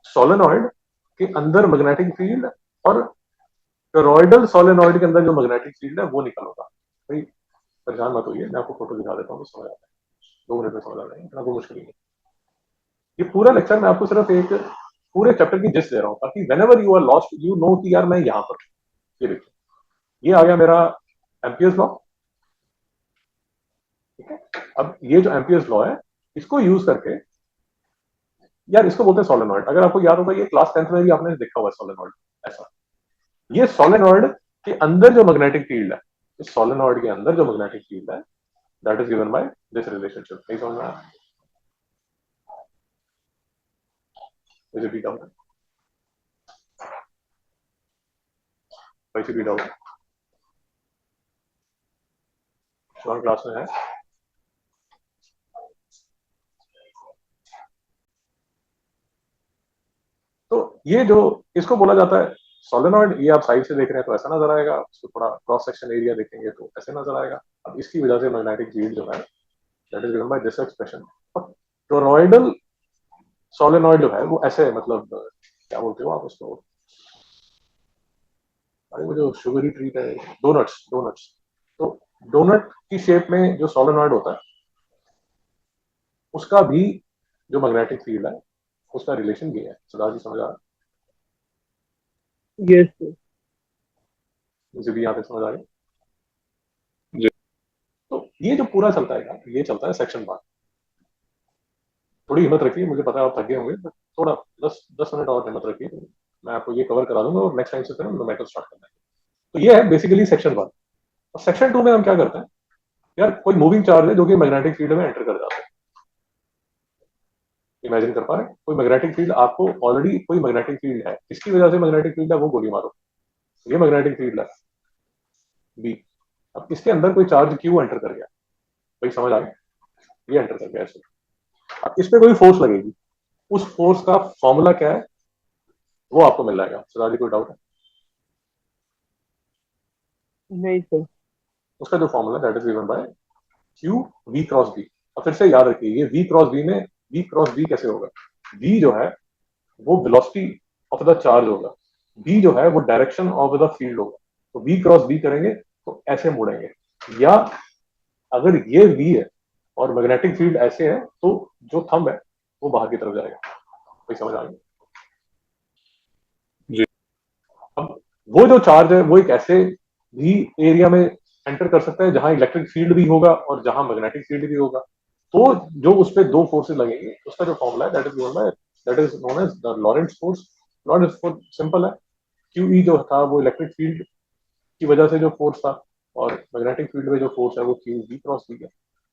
सोलेनॉइड के अंदर मैग्नेटिक फील्ड और टोरॉइडल सोलेनॉइड के अंदर जो मैग्नेटिक फील्ड है वो निकालूंगा। भाई परेशान मत होइए, मैं आपको फोटो दिखा देता हूँ, समझ आता है, 2 मिनट में समझ आ जाएगा, इतना कोई मुश्किल नहीं है। ये पूरा लेक्चर मैं आपको सिर्फ एक पूरे चैप्टर की जिस्ट दे रहा हूँ ताकि whenever you are lost you know कि यार मैं यहाँ पर। ये देखिए, ये आ गया मेरा एम्पियर्स लॉ। ठीक है, अब ये जो एम्पियर्स लॉ है इसको यूज करके, यार इसको बोलते हैं सोलेनॉइड। अगर आपको याद होगा ये क्लास 10th में भी आपने देखा हुआ सोलेनॉइड ऐसा। ये सोलेनॉइड के अंदर जो मैग्नेटिक फील्ड है, इस सोलेनॉइड के अंदर जो मैग्नेटिक फील्ड है that is given by this relationship. नहीं समझ में आया? मुझे भी डाउट है, वैसे भी डाउट क्लास में है। तो ये जो इसको बोला जाता है सोलेनॉइड, ये आप साइड से देख रहे हैं तो ऐसा नजर आएगा, उसको थोड़ा क्रॉस सेक्शन एरिया देखेंगे तो ऐसे नजर आएगा। अब इसकी वजह से मैग्नेटिक फील्ड जो है that is given by this expression. Toroidal solenoid जो है वो ऐसे, मतलब क्या बोलते हो आप उसको, अरे वो जो शुगरी ट्रीट है, डोनट्स डोनट्स। तो डोनट की शेप में जो सोलेनॉइड होता है उसका भी जो मैग्नेटिक फील्ड है उसका रिलेशन ये है। सरदार जी समझ आ रहा यस सर। है? मुझे भी यहाँ पे समझ आ रही है। जी तो ये जो पूरा चलता है ये चलता है सेक्शन बार। थोड़ी हिम्मत रखिए, मुझे पता है आप थके होंगे, but थोड़ा 10 10 मिनट और हिम्मत रखिए, मैं आपको ये कवर करा दूंगा और नेक्स्ट टाइम से फिर हम न्यूमेरिकल स्टार्ट करना है। तो ये है बेसिकली सेक्शन 1। और सेक्शन 2 में हम क्या करते हैं, यार कोई मूविंग चार्ज है जो कि मैग्नेटिक फील्ड में एंटर कर जाता है। इमेजिन कर पा रहे हैं, कोई मैग्नेटिक फील्ड, आपको ऑलरेडी कोई मैग्नेटिक फील्ड है, इसकी वजह से मैग्नेटिक फील्ड है वो गोली मारो। ये मैग्नेटिक फील्ड है बी, अब इसके अंदर कोई चार्ज क्यू एंटर कर गया। भाई समझ आ गया? ये एंटर कर गया ऐसे। अब इस पे कोई फोर्स लगेगी, उस फोर्स का फॉर्मूला क्या है वो आपको मिल जाएगा। सरदार कोई डाउट है? नहीं सर। उसका जो formula that is given by q v cross b. और फिर से याद रखिए ये वी क्रॉस बी में वी क्रॉस बी कैसे होगा, वी जो है वो वेलोसिटी ऑफ द चार्ज होगा, बी जो है वो डायरेक्शन ऑफ द फील्ड होगा। तो वी क्रॉस बी करेंगे तो ऐसे मुड़ेंगे, या अगर ये वी है और मैग्नेटिक फील्ड ऐसे है तो जो थंब है वो बाहर की तरफ जाएगा। कोई समझ आ गया? जी अब वो जो चार्ज है वो एक ऐसे भी एरिया में एंटर कर सकता है जहां इलेक्ट्रिक फील्ड भी होगा और जहां मैग्नेटिक फील्ड भी होगा। तो जो उस पर दो फोर्सेस लगेंगे उसका जो फॉर्मूला है that is given by, that is known as the Lorentz force. Lorentz force simple है, क्यू ई जो था वो इलेक्ट्रिक फील्ड की वजह से जो फोर्स था, और मैग्नेटिक फील्ड में जो फोर्स है वो क्यू वी क्रॉस बी है।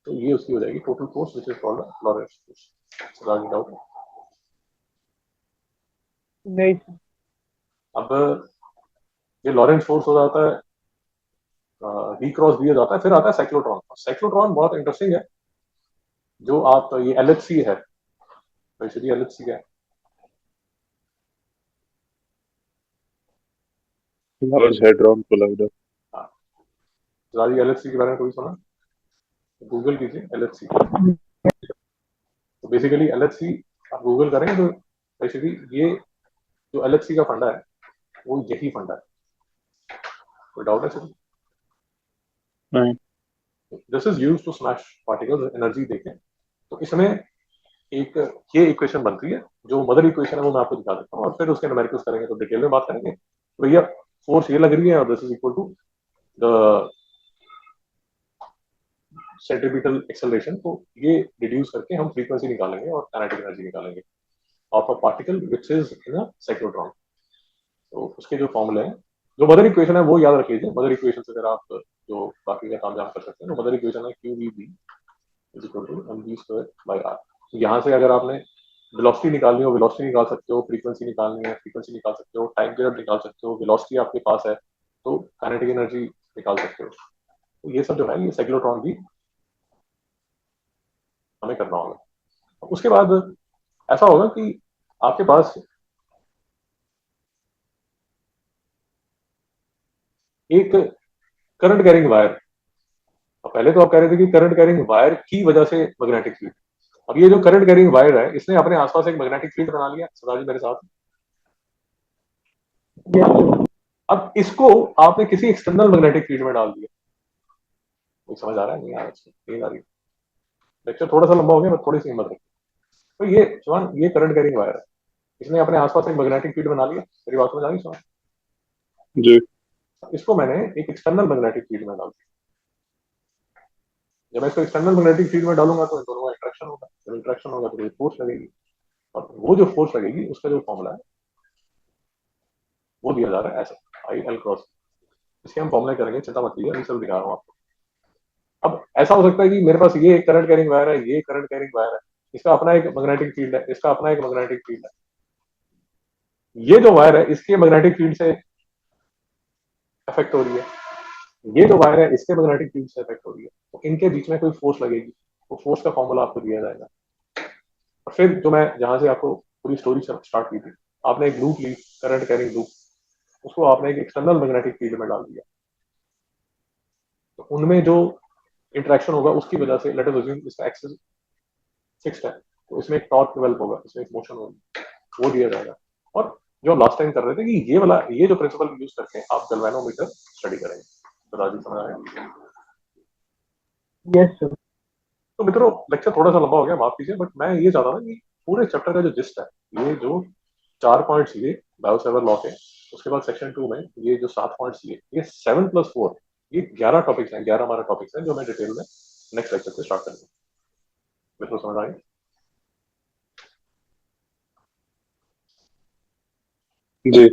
तो ये उसकी हो जाएगी total force which is called Lorentz force. Doubt है? नहीं सर। अब ये लॉरेंट्ज फोर्स हो जाता है, वी क्रॉस बी हो जाता है, फिर आता है साइक्लोट्रॉन। साइक्लोट्रॉन बहुत इंटरेस्टिंग है। जो आप ये एलएचसी है, बेसिकली एलएचसी क्या है? Large hadron collider. हाँ, सारी एलएचसी के बारे में कोई सुना? गूगल कीजिए एलएचसी। तो बेसिकली एलएचसी आप गूगल करेंगे तो बेसिकली ये जो एलएचसी का फंडा है वो यही फंडा है। कोई डाउट है सर? नहीं this is used to smash particles, energy देखें। तो इसमें एक ये इक्वेशन बनती है, जो मदर इक्वेशन है वो मैं आपको दिखा देता हूँ और फिर उसके न्यूमेरिकल्स करेंगे तो डिटेल में बात करेंगे। तो भैया फोर्स ये लग रही है और this is equal to the centripetal acceleration, तो ये रिड्यूस करके हम फ्रीक्वेंसी निकालेंगे और काइनेटिक एनर्जी निकालेंगे of a particle which is in a cyclotron. तो उसके जो फॉर्मूले हैं, जो मदर इक्वेशन है वो याद रख लीजिए। मदर इक्वेशन से अगर आप जो बाकी का काम कर सकते हैं, तो मदर इक्वेशन है q v b is equal to m v square by r. यहाँ से अगर आपने वेलोसिटी निकालनी हो, वेलोसिटी निकाल सकते हो, फ्रीक्वेंसी निकालनी है, फ्रीक्वेंसी निकाल सकते हो, टाइम पीरियड निकाल सकते हो, वेलोसिटी आपके पास है तो काइनेटिक एनर्जी निकाल सकते हो। तो ये सब जो है ये साइक्लोट्रॉन भी हमें करना होगा। उसके बाद ऐसा होगा कि आपके पास एक करंट कैरिंग वायर, पहले तो आप कह रहे थे कि करंट कैरिंग वायर की वजह से मैग्नेटिक फील्ड, अब ये जो करंट कैरिंग वायर है इसने अपने आसपास एक मैग्नेटिक फील्ड बना लिया। सदा जी मेरे साथ, यस सर। अब इसको आपने किसी एक्सटर्नल मैग्नेटिक फील्ड में डाल दिया। कुछ समझ आ रहा है? नहीं आ रहा? नहीं आ रही? लेक्चर थोड़ा सा लंबा हो गया, बस थोड़ी सी हिम्मत रखी। तो ये जवान, ये करंट कैरिंग वायर है, इसने अपने आसपास एक मैग्नेटिक फील्ड बना लिया। मेरी बात समझ आ रही जवान? जी इसको मैंने एक एक्सटर्नल मैग्नेटिक फील्ड में डाल दिया। जब मैं इसको एक्सटर्नल मैग्नेटिक फील्ड में डालूंगा तो इन दोनों का इंट्रैक्शन होगा। जब इंट्रैक्शन होगा तो फोर्स लगेगी, और वो जो फोर्स लगेगी उसका जो फॉर्मूला है वो दिया जा रहा है ऐसा, आई एल क्रॉस। इसके हम फॉर्मूले करेंगे, चिंता मत कीजिए, अभी सब दिखा रहा हूँ आपको। अब ऐसा हो सकता है कि मेरे पास ये एक करंट कैरिंग वायर है, ये करंट कैरिंग वायर है, इसका अपना एक मैग्नेटिक फील्ड है, इसका अपना एक मैग्नेटिक फील्ड है। ये जो वायर है इसके मैग्नेटिक फील्ड से अफेक्ट हो रही है, ये जो वायर है इसके मैग्नेटिक फील्ड से अफेक्ट हो रही है। तो इनके बीच में कोई फोर्स लगेगी, वो फोर्स का फॉर्मूला आपको दिया जाएगा। और फिर जो मैं जहां से आपको पूरी स्टोरी स्टार्ट की थी, आपने एक लूप ली, करंट कैरिंग लूप, उसको आपने एक एक्सटर्नल मैग्नेटिक फील्ड में डाल दिया। तो उनमें जो इंटरेक्शन होगा उसकी वजह से लेट अस अज्यूम इसका एक्सिस फिक्स्ड है, तो इसमें एक टॉर्क डेवलप होगा, इसमें एक मोशन होगी, वो दिया जाएगा। और जो हम लास्ट टाइम कर रहे थे कि ये वाला, ये जो प्रिंसिपल यूज करके आप गैल्वेनोमीटर स्टडी करेंगे। तो राजू समझ आया? Yes sir. तो मित्रों लेक्चर थोड़ा सा लंबा हो गया, माफ कीजिए, बट मैं ये चाहता था कि पूरे चैप्टर का जो जिस्ट है, ये जो 4 पॉइंट्स ये बायोसेवर लॉ के, उसके बाद सेक्शन 2 में ये जो 7 पॉइंट्स ये 7+4, ये 11 टॉपिक्स हैं, 11 हमारे टॉपिक्स हैं जो मैं डिटेल में नेक्स्ट लेक्चर से स्टार्ट करेंगे। मित्रों समझ आए? जी